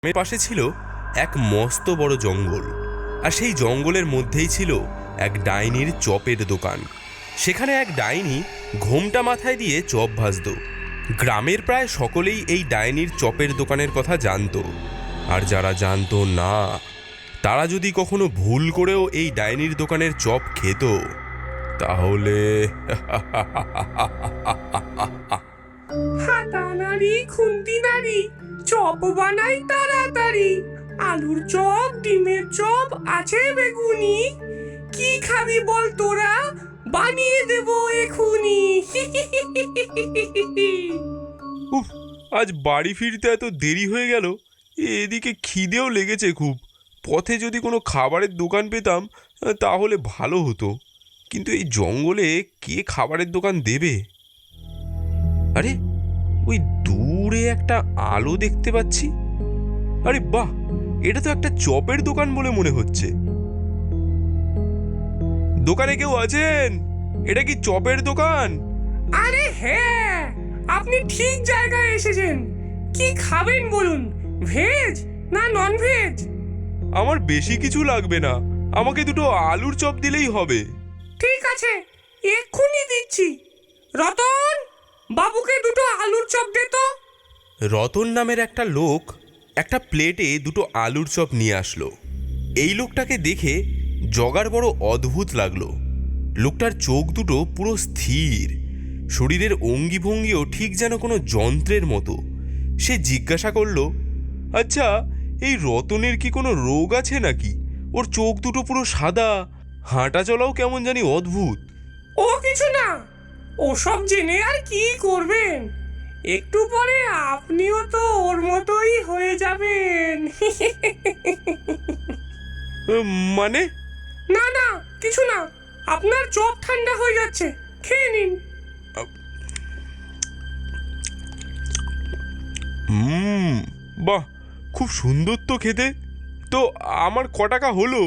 গ্রামের পাশে ছিল এক মস্ত বড় জঙ্গল, আর সেই জঙ্গলের মধ্যেই ছিল এক ডাইনির চপের দোকান। সেখানে এক ডাইনি ঘোমটা মাথায় দিয়ে চপ ভাজত। গ্রামের প্রায় সকলেই এই ডাইনির চপের দোকানের কথা জানতো, আর যারা জানতো না তারা যদি কখনো ভুল করেও এই ডাইনির দোকানের চপ খেত তাহলে হাতা নাড়ি খুন্তি নাড়ি চপ বানাই তাড়াতাড়ি, আলুর চপ ডিমের চপ আছে বেগুনি, কি খাবি বল তোরা বানিয়ে দেবো এখুনি। উফ, আজ বাড়ি ফিরতে এত দেরি হয়ে গেল। এদিকে খিদেও লেগেছে খুব। পথে যদি কোনো খাবারের দোকান পেতাম তাহলে ভালো হতো, কিন্তু এই জঙ্গলে কে খাবারের দোকান দেবে? আরে ওই দূরে একটা আলো দেখতে পাচ্ছি। আরে বাহ, এটা তো একটা চপের দোকান বলে মনে হচ্ছে। দোকানে কেউ আছেন? এটা কি চপের দোকান? আরে হ্যাঁ, আপনি ঠিক জায়গায় এসেছেন। কি খাবেন বলুন, ভেজ না নন ভেজ? আমার বেশি কিছু লাগবে না, আমাকে দুটো আলুর চপ দিলেই হবে। ঠিক আছে, এক্ষুনি দিচ্ছি। রতন, বাবুকে দুটো আলুর চপ দে তো। রতন নামের একটা লোক একটা প্লেটে দুটো আলুর চপ নিয়ে আসলো। এই লোকটাকে দেখে জগার বড় অদ্ভুত লাগলো। লোকটার চোখ দুটো পুরো স্থির, শরীরের অঙ্গি ভঙ্গিও ঠিক যেন কোনো যন্ত্রের মতো। সে জিজ্ঞাসা করলো, আচ্ছা এই রতনের কি কোনো রোগ আছে নাকি? ওর চোখ দুটো পুরো সাদা, হাঁটা চলাও কেমন জানি অদ্ভুত। ও কিছু না, ওসব জেনে আর কি করবেন, একটু পরে আপনিও তো ওর মতোই হয়ে যাবেন। মানে? না না, কিছু না, আপনার চপ ঠান্ডা হয়ে যাচ্ছে, খেয়ে নিন। বাহ, খুব সুন্দর তো খেতে। তো আমার ক টাকা হলো?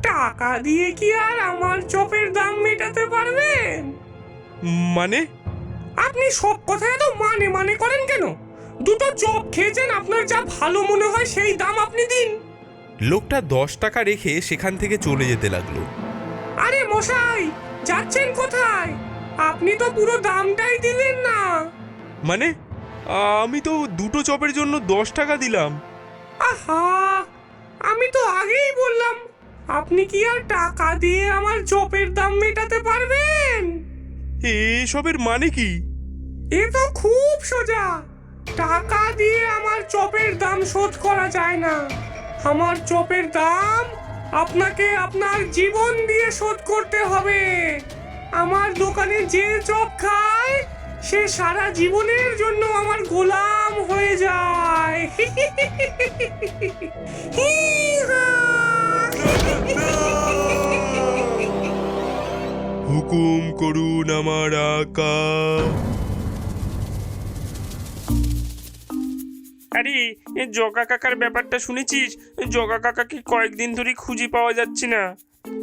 টাকা দিয়ে কি আর আমার চপের দাম মেটাতে পারবেন? মানে? আপনি সব কথায় এত মানে মানে করেন কেন? দুটো চপ খেয়েছেন, আপনার যা ভালো মনে হয় সেই দাম আপনি দিন। লোকটা 10 টাকা রেখে সেখান থেকে চলে যেতে লাগলো। আরে মশাই, যাচ্ছেন কোথায়? আপনি তো পুরো দামটাই দিলেন না। মানে আমি তো দুটো চপের জন্য 10 টাকা দিলাম। আহা, আমি তো আগেই বললাম, আপনি কি আর টাকা দিয়ে আমার চপের দাম মেটাতে পারবেন? এসবের মানে কি? এ তো খুব সোজা। টাকা দিয়ে আমার চপের দাম শোধ করা যায় না। আমার চপের দাম আপনাকে আপনার জীবন দিয়ে শোধ করতে হবে। আমার দোকানে যে চপ খায় সে সারা জীবনের জন্য আমার গোলাম হয়ে যায়। হুকুম করুন আমার আকা। আরে জগা কাকার ব্যাপারটা শুনেছিস? জগা কাকাকে কয়েকদিন ধরে খুঁজে পাওয়া যাচ্ছে না।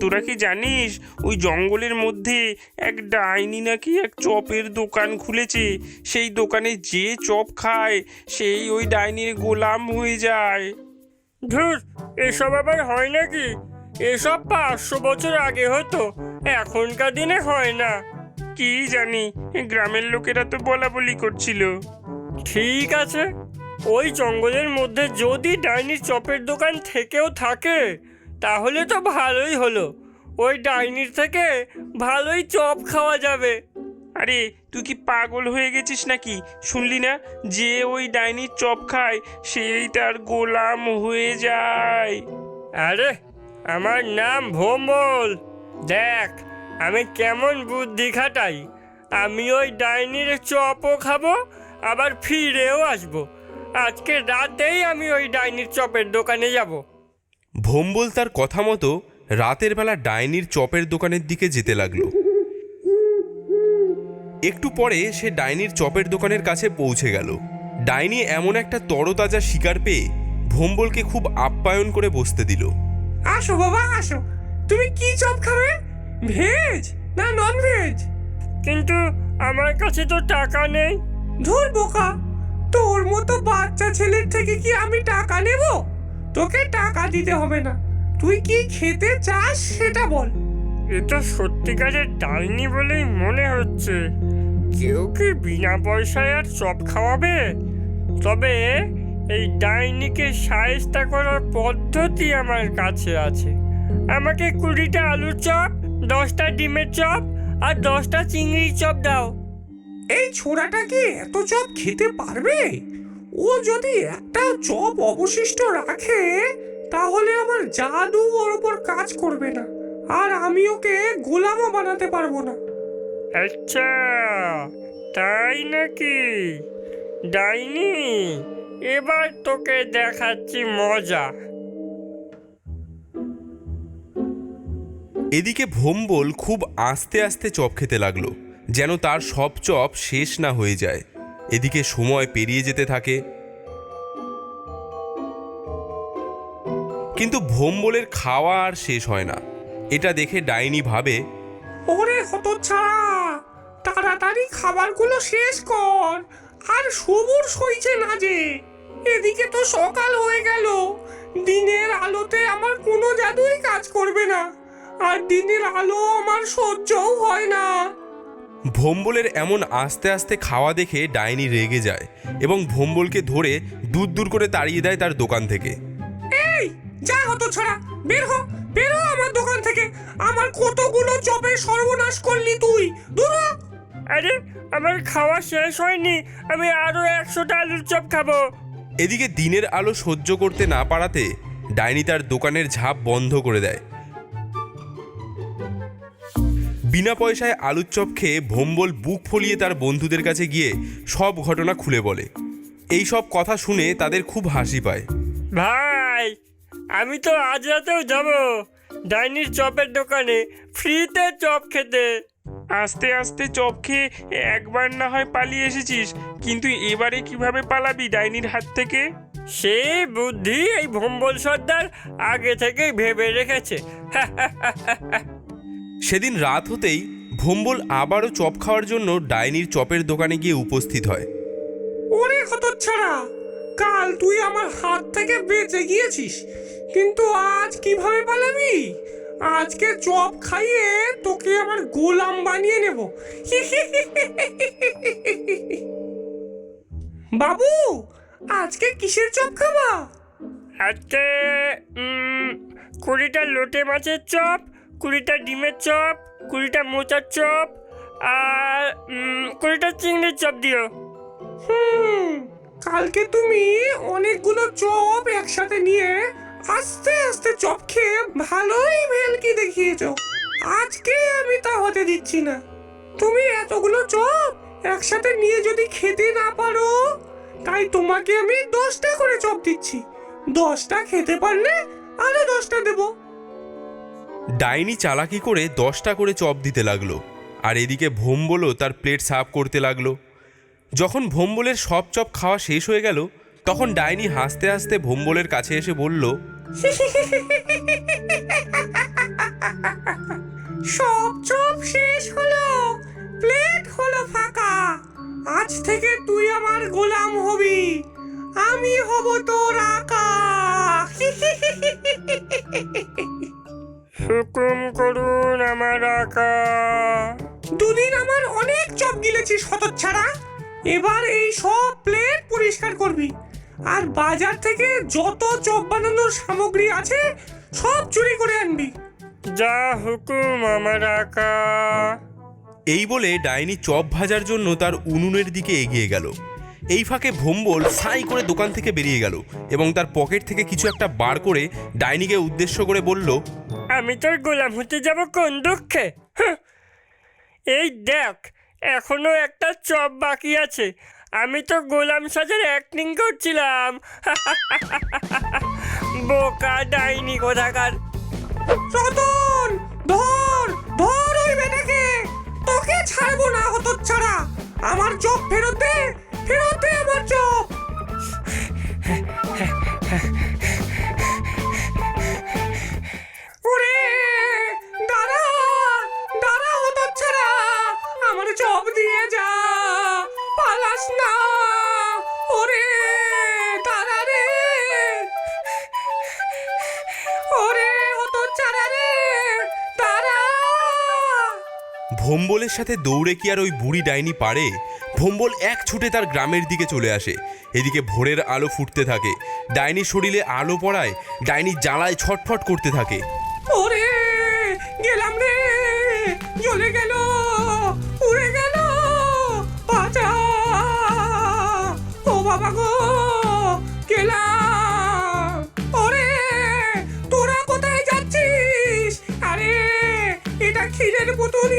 তোরা কি জানিস ওই জঙ্গলের মধ্যে এক ডাইনি নাকি এক চপের দোকান খুলেছে? সেই দোকানে যে চপ খায় সেই ওই ডাইনির গোলাম হয়ে যায়। ধুর, এসব আবার হয় নাকি? এসব 500 বছর আগে হতো, এখনকার দিনে হয় না। কি জানি, গ্রামের লোকেরা তো বলা বলি করছিল। ঠিক আছে, ওই জঙ্গলের মধ্যে যদি ডাইনির চপের দোকান থেকেও থাকে তাহলে তো ভালোই হলো, ওই ডাইনির থেকে ভালোই চপ খাওয়া যাবে। আরে তুই কি পাগল হয়ে গেছিস নাকি? শুনলি না যে ওই ডাইনির চপ খায় সেই তার গোলাম হয়ে যায়? আরে আমার নাম ভোম্বল, দেখ আমি কেমন বুদ্ধি খাটাই। আমি ওই ডাইনির চপও খাবো, আবার ফিরেও আসবো। আজকে রাতেই আমি ওই ডাইনির চপের দোকানে যাব। ভোম্বল তার কথা মতো রাতের বেলা ডাইনির চপের দোকানের দিকে যেতে লাগলো। একটু পরে সে ডাইনির চপের দোকানের কাছে পৌঁছে গেল। ডাইনি এমন একটা তরতাজা শিকার পেয়ে ভোম্বলকে খুব আপ্যায়ন করে বসতে দিল। আসো বাবা আসো, তুমি কি চপ খাবে, ভেজ না নন ভেজ? কিন্তু আমার কাছে তো টাকা নেই। ধুর বোকা, তোর মতো বাচ্চা ছেলের থেকে কি আমি টাকা নেব? তোকে টাকা দিতে হবে না, তুই কি খেতে চাস সেটা বল। এ তো সত্যিকারের ডাইনি বলেই মনে হচ্ছে। কেউ কি বিনা পয়সায় আর চপ খাওয়াবে? তবে এই ডাইনিকে শায়েস্তা করার পদ্ধতি আমার কাছে আছে। আমাকে 20টা আলুর চপ, 10টা ডিমের চপ আর 10টা চিংড়ির চপ দাও। এই ছোড়াটা কি এত চপ খেতে পারবে? ও যদি একটা চপ অবশিষ্ট রাখে তাহলে আমার জাদু ওর ওপর কাজ করবে না, আর আমি ওকে গোলামও বানাতে পারবো না। আচ্ছা, তাই নাকি? ডাইনি, এবার তোকে দেখাচ্ছি মজা। এদিকে ভোম্বল খুব আস্তে আস্তে চপ খেতে লাগলো, যেন তার সব চপ শেষ না হয়ে যায়। এদিকে সময় পেরিয়ে যেতে থাকে, কিন্তু ভোম্বলের খাওয়া আর শেষ হয় না। এটা দেখে ডাইনি ভাবে, ওরে হতচ্ছাড়া, তাড়াতাড়ি খাবারগুলো শেষ কর, আর সবুর সইছে না যে। এদিকে তো সকাল হয়ে গেল, দিনের আলোতে আমার কোনো জাদুই কাজ করবে না, আর দিনের আলো আমার সহ্যও হয় না। ভোম্বলের এমন আস্তে আস্তে খাওয়া দেখে ডাইনি রেগে যায় এবং ভোম্বলকে ধরে দূর দূর করে তাড়িয়ে দেয় তার দোকান থেকে। এই যা হতচ্ছাড়া, বের হ, বের হ আমার দোকান থেকে। আমার কতগুলো চপের সর্বনাশ করলি তুই, দূর হ। আরে, আমার খাওয়া শেষ হয়নি, আমি আরো 100টা আলুর চপ খাবো। এদিকে দিনের আলো সহ্য করতে না পারাতে ডাইনি তার দোকানের ঝাঁপ বন্ধ করে দেয়। বিনা পয়সায় আলুর চপ খেয়ে ভোম্বল বুক ফলিয়ে তার বন্ধুদের কাছে গিয়ে সব ঘটনা খুলে বলে। এই সব কথা শুনে তাদের খুব হাসি পায়। ভাই, আমি তো আজ রাতেও যাব ডাইনির চপের দোকানে ফ্রিতে চপ খেতে। আস্তে আস্তে চপ খেয়ে একবার না হয় পালিয়ে এসেছিস, কিন্তু এবারে কিভাবে পালাবি ডাইনির হাত থেকে? সেই বুদ্ধি এই ভোম্বল সর্দার আগে থেকেই ভেবে রেখেছে। সেদিন রাত হতেই ভোম্বল আবারও চপ খাওয়ার জন্য ডাইনির চপের দোকানে গিয়ে উপস্থিত হয়। ওরে হতচ্ছাড়া, কাল তুই আমার হাত থেকে বেঁচে গিয়েছিস, কিন্তু আজ কিভাবে পালাবি? আজকে চপ খাইয়ে তোকে আমার গোলাম বানিয়ে নেব। বাবু, আজকে কিসের চপ খাবা? আজকে 20টা লোটে মাছের চপ, 20টা ডিমের চপ, 20টা মোচার চপ আর 20টা চিংড়ির চপ দিও। কালকে তুমি অনেকগুলো চপ একসাথে নিয়ে আস্তে আস্তে চপ খেয়ে ভালোই ভেলকি দেখিয়েছো। আজকে আমি তা হতে দিচ্ছি না। তুমি এতগুলো চপ একসাথে নিয়ে যদি খেতে না পারো, তাই তোমাকে আমি 10টা করে চপ দিচ্ছি। 10টা খেতে পারলে আরো 10টা দেবো। ডাইনি চালাকি করে 10টা করে চপ দিতে লাগলো, আর এদিকে ভোম্বলও তার প্লেট সাফ করতে লাগলো। যখন ভোম্বলের সব চপ খাওয়া শেষ হয়ে গেল, তখন ডাইনি হাসতে হাসতে ভোম্বলের কাছে এসে বলল, সব চপ শেষ হলো, প্লেট হলো ফাঁকা। আজ থেকে তুই আমার গোলাম হবি, আমি হব তোর আকা। হুকুম করুন আমার আকা। দুদিন আমার অনেক চপ গিলেছিস হতচ্ছাড়া, এবার এই সব প্লেট পরিষ্কার করবি, আর বাজার থেকে যত চপ বানানোর সামগ্রী আছে সব চুরি করে আনবি। যা হুকুম আমার আকা। এই বলে ডাইনি চপ ভাজার জন্য তার উনুনের দিকে এগিয়ে গেল। এই ফাঁকে ভোম্বল সাই করে দোকান থেকে বেরিয়ে গেল এবং তার পকেট থেকে কিছু একটা বার করে ডাইনিকে উদ্দেশ্য করে বলল, আমি তোর গোলাম হতে যাব কোন দুঃখে? এই দেখ, এখনো একটা চপ বাকি আছে। আমি তো গোলাম সাজার অ্যাক্টিং করছিলাম। বোকা ডাইনি কোথাকার। রতন, ধর ধর ওই বেটাকে, তোকে ছাড়বো না হতচ্ছাড়া। আমার চপ ফেরত দে, ফেরত দে আমার চপ। ওরে দাঁড়া, দাঁড়া হতচ্ছাড়া, আমার চপ দিয়ে যা, পালাস না। ওরে ভোম্বলের সাথে দৌড়ে কি আর ওই বুড়ি ডাইনি পারে? ভোম্বল এক ছুটে তার গ্রামের দিকে চলে আসে। এদিকে ভোরের আলো ফুটতে থাকে। ডাইনির শরীরে আলো পড়ায় ডাইনি জ্বালায় ছটফট করতে থাকে। ওরে গেলাম রে, জ্বলে গেল, উড়ে গেল, বাঁচা, ও বাবা গো, গেলাম। ওরে তোরা কোথায় যাচ্ছিস? আরে এটা ক্ষীরের পুতুলি